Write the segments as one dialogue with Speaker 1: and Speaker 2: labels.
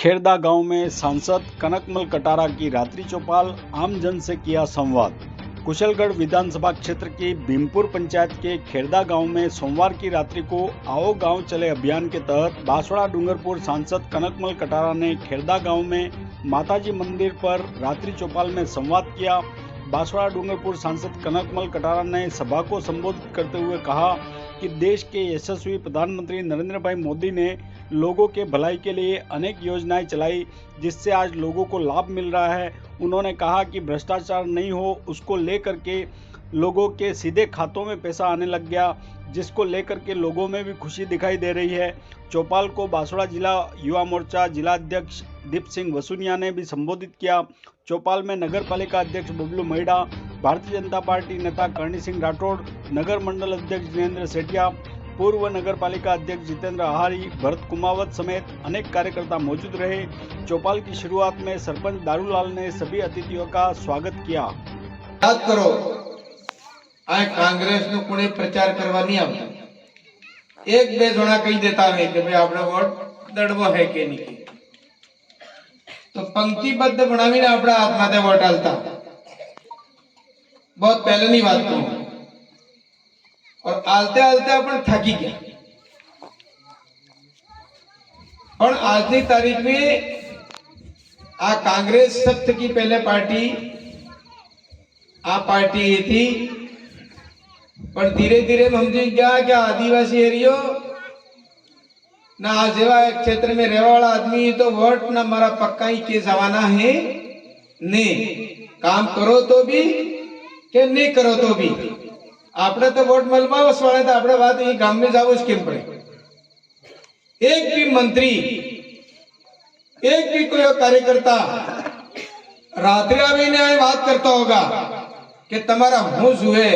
Speaker 1: खेरदा गांव में सांसद कनकमल कटारा की रात्रि चौपाल, आमजन से किया संवाद। कुशलगढ़ विधानसभा क्षेत्र की भीमपुर पंचायत के खेरदा गांव में सोमवार की रात्रि को आओ गांव चले अभियान के तहत बांसवाड़ा डूंगरपुर सांसद कनकमल कटारा ने खेरदा गांव में माताजी मंदिर पर रात्रि चौपाल में संवाद किया। बांसवाड़ा डूंगरपुर सांसद कनकमल कटारा ने सभा को संबोधित करते हुए कहा कि देश के यशस्वी प्रधानमंत्री नरेंद्र भाई मोदी ने लोगों के भलाई के लिए अनेक योजनाएं चलाई, जिससे आज लोगों को लाभ मिल रहा है। उन्होंने कहा कि भ्रष्टाचार नहीं हो, उसको लेकर के लोगों के सीधे खातों में पैसा आने लग गया, जिसको लेकर के लोगों में भी खुशी दिखाई दे रही है। चौपाल को बांसवाड़ा जिला युवा मोर्चा जिला अध्यक्ष दीप सिंह वसूनिया ने भी संबोधित किया। चौपाल में नगर पालिका अध्यक्ष बबलू महिड़ा, भारतीय जनता पार्टी नेता करणी सिंह राठौड़, नगर मंडल अध्यक्ष जिनेंद्र सेठिया, पूर्व नगर पालिका अध्यक्ष जितेंद्र आहारी, भरत कुमावत समेत अनेक कार्यकर्ता मौजूद रहे। चौपाल की शुरुआत में सरपंच दारूलाल ने सभी अतिथियों का स्वागत किया।
Speaker 2: याद करो, आ कांग्रेस नो कोई प्रचार करवा नहीं आवता। एक बे जणा कही देता है कि भाई आपने वोट दड़वो है के नहीं, तो पंक्तिबद्ध बनावीने आपड़ा हाथ माथे वोट आलता। बहुत पहले नहीं बात कहूं, और आलते आलते अपन थकी गया। और आज की तारीख में आ कांग्रेस सब थकी पहले पार्टी आ पार्टी ये थी, पर धीरे धीरे समझी गया क्या आदिवासी एरियो ना आ जेवा क्षेत्र में रहने वाला आदमी तो वोट ना मारा पक्का ही के जमाना है ने काम करो तो भी के नहीं करो तो भी आपने तो वोट मलवा उस वाले तो आपने बात ये गांव में जाओ स्कीम पड़े। एक भी मंत्री, एक भी कोई कार्यकर्ता रात्रि आवीने आए बात करता होगा कि तुम्हारा हूं जुए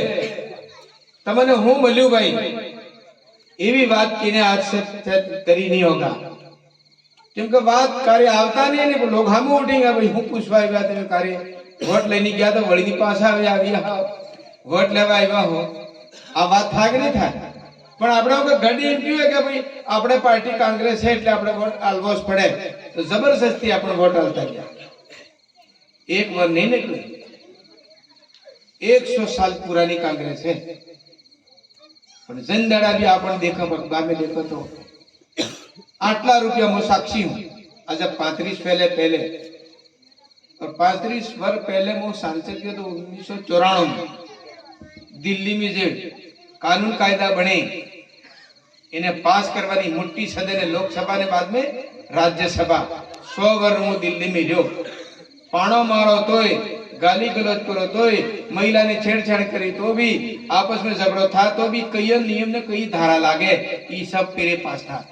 Speaker 2: तमने हूं मल्यू भाई, ये भी बात किने आज से करी नहीं होगा, क्योंकि बात कार्य आवता नहीं है। लोग हम उठेंगे भाई हूं पूछवा कार्य वोट लेने गया तो वड़ी पास वोट लेवा आया हो, आ बात था कि नहीं था। पण आपड़ा को घड़ी एम क्यों है कि भाई आपने पार्टी कांग्रेस है એટલે આપણે वोट आलवोस पड़े, तो जबरदस्ती આપણે वोट आलता गया। एक बार नहीं निकले, 100 साल पुरानी कांग्रेस है। पण जंदड़ा भी आपन देखो, अखबार में देखो तो आटला रुपया मैं साक्षी हूं। आज 35 पहले और 35 वर्ष पहले मैं सांसद किया तो 1994 में दिल्ली में जो कानून कायदा बने इन्हें पास करवानी मोटी सदन ने लोकसभा ने बाद में राज्यसभा 100 वर्ष में दिल्ली में जो पाणो मारो तोय, गाली गलौज करो तोय, महिला ने छेड़छाड़ करी तो भी, आपस में झगड़ो था तो भी कई नियम ने कई धारा लागे, ये सब तेरे पास था।